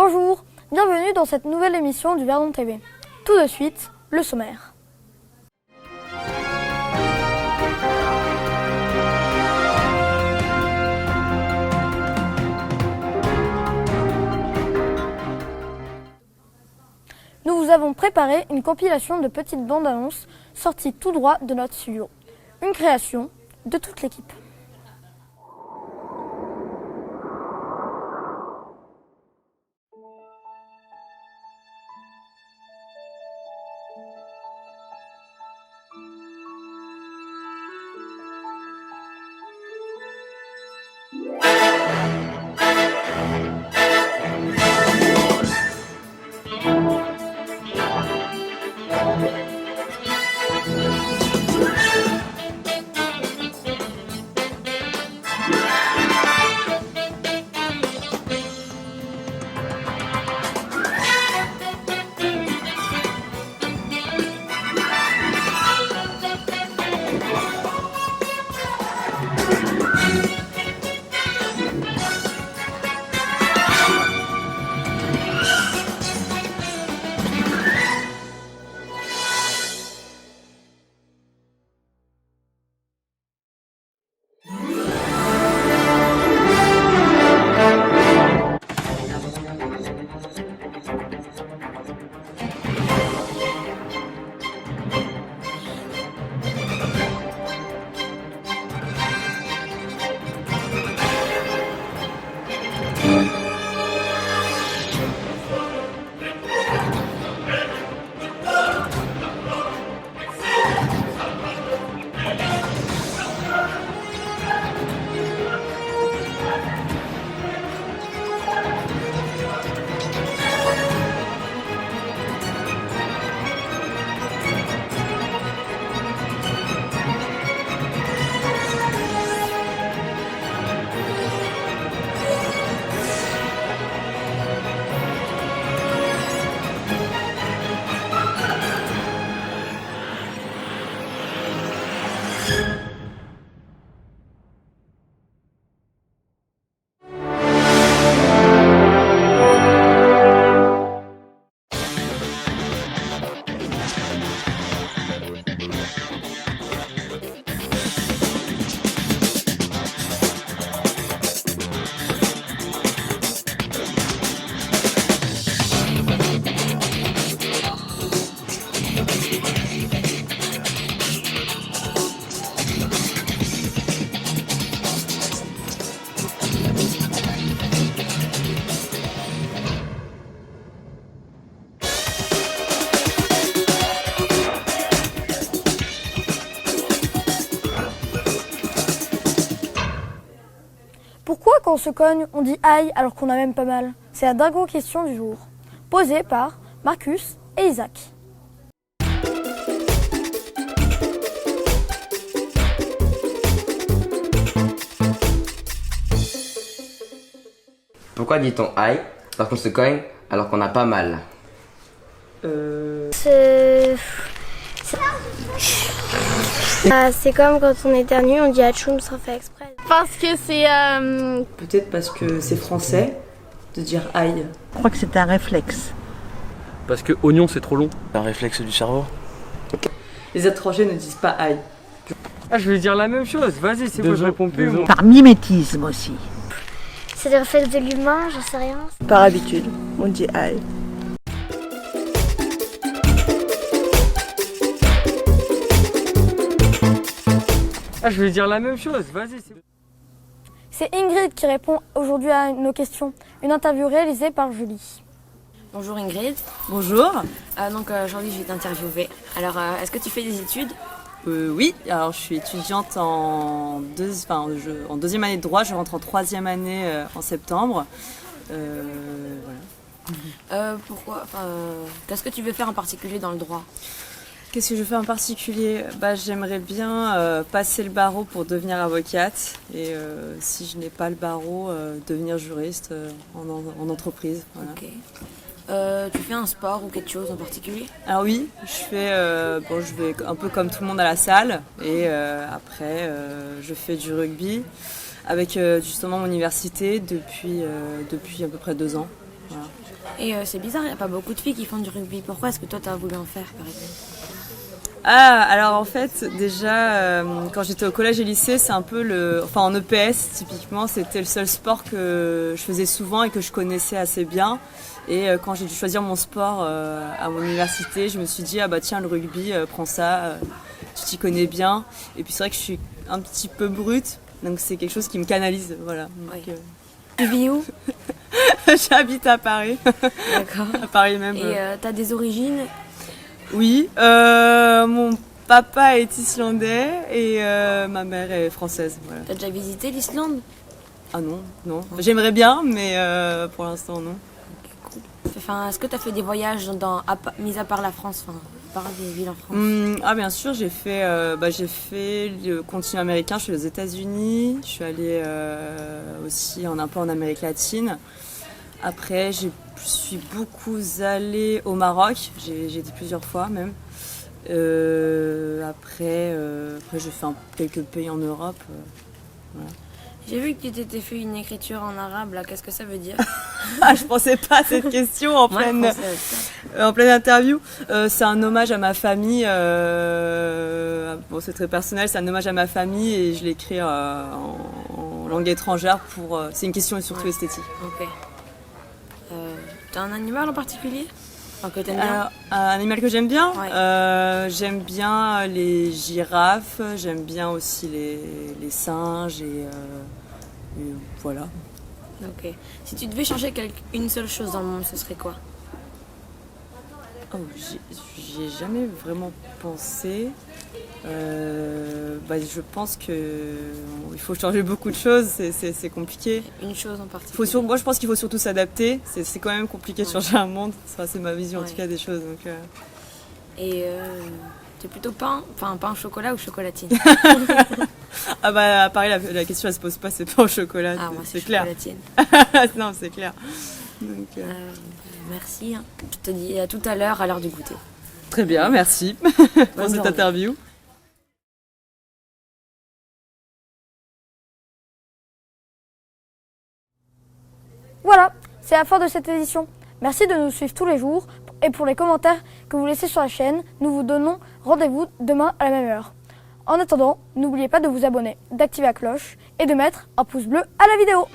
Bonjour, bienvenue dans cette nouvelle émission du Verdon TV. Tout de suite, le sommaire. Nous vous avons préparé une compilation de petites bandes annonces sorties tout droit de notre studio. Une création de toute l'équipe. Pourquoi quand on se cogne, on dit aïe alors qu'on a même pas mal? C'est la dingo question du jour, posée par Marcus et Isaac. Pourquoi dit-on aïe alors qu'on se cogne alors qu'on n'a pas mal? C'est comme quand on éternue, on dit atchoum sans faire exprès. Parce que c'est... Peut-être parce que c'est français de dire aïe. Je crois que c'est un réflexe. Parce que oignon c'est trop long. Un réflexe du cerveau. Les étrangers ne disent pas aïe. Ah, je vais dire la même chose, vas-y, c'est moi je réponds plus. Par mimétisme aussi. C'est des réflexes de l'humain, j'en sais rien. Par habitude, on dit aïe. Ah, je vais dire la même chose, vas-y. C'est Ingrid qui répond aujourd'hui à nos questions. Une interview réalisée par Julie. Bonjour Ingrid. Bonjour. Aujourd'hui je vais t'interviewer. Alors est-ce que tu fais des études? Oui, alors je suis étudiante en deuxième année de droit, je rentre en troisième année en septembre. Voilà. Qu'est-ce que tu veux faire en particulier dans le droit? Qu'est-ce que je fais en particulier? J'aimerais bien passer le barreau pour devenir avocate et si je n'ai pas le barreau, devenir juriste en entreprise. Voilà. Okay. Tu fais un sport ou quelque chose en particulier? Alors oui, je vais un peu comme tout le monde à la salle et après je fais du rugby avec justement mon université depuis à peu près 2 ans. Voilà. Et c'est bizarre, il n'y a pas beaucoup de filles qui font du rugby. Pourquoi est-ce que toi, tu as voulu en faire, par exemple? Ah, alors en fait, déjà, quand j'étais au collège et lycée, c'est un peu Enfin, en EPS, typiquement, c'était le seul sport que je faisais souvent et que je connaissais assez bien. Et quand j'ai dû choisir mon sport à mon université, je me suis dit, ah bah tiens, le rugby, prends ça, tu t'y connais bien. Et puis c'est vrai que je suis un petit peu brute, donc c'est quelque chose qui me canalise, voilà. Donc, Tu vis où? j'habite à Paris, D'accord. à Paris même. Et tu as des origines? Oui, mon papa est islandais et ma mère est française. Voilà. Tu as déjà visité l'Islande? Ah non, non. J'aimerais bien, mais pour l'instant non. Enfin, est-ce que tu as fait des voyages, mis à part la France, enfin, à part des villes en France? Ah bien sûr, j'ai fait le continent américain, je suis aux États-Unis, je suis allée aussi un peu en Amérique latine. Après, je suis beaucoup allée au Maroc, j'ai été plusieurs fois même. Après, j'ai fait quelques pays en Europe. Voilà. J'ai vu que tu t'étais fait une écriture en arabe, là, qu'est-ce que ça veut dire? Ah, je pensais pas à cette question en pleine interview. C'est un hommage à ma famille. Bon, c'est très personnel, c'est un hommage à ma famille et je l'ai écrit en langue étrangère c'est une question surtout esthétique. Ok. T'as un animal en particulier? Enfin, que t'aimes bien? Un animal que j'aime bien? Ouais. J'aime bien les girafes, j'aime bien aussi les singes et voilà. Ok. Si tu devais changer une seule chose dans le monde, ce serait quoi? Oh, j'y ai jamais vraiment pensé. Je pense il faut changer beaucoup de choses, c'est compliqué. Une chose en particulier? Moi, je pense qu'il faut surtout s'adapter. C'est quand même compliqué de changer un monde. Enfin, c'est ma vision en tout cas des choses. Donc, Et t'es plutôt pain au chocolat ou chocolatine? Ah bah à Paris, la question elle se pose pas, c'est pas au chocolat, Ah, moi, c'est clair. chocolatine. Non, c'est clair. Donc, Merci. Je te dis à tout à l'heure du goûter. très bien, merci pour cette journée. interview. Voilà, c'est la fin de cette édition. Merci de nous suivre tous les jours et pour les commentaires que vous laissez sur la chaîne, nous vous donnons rendez-vous demain à la même heure. En attendant, n'oubliez pas de vous abonner, d'activer la cloche et de mettre un pouce bleu à la vidéo.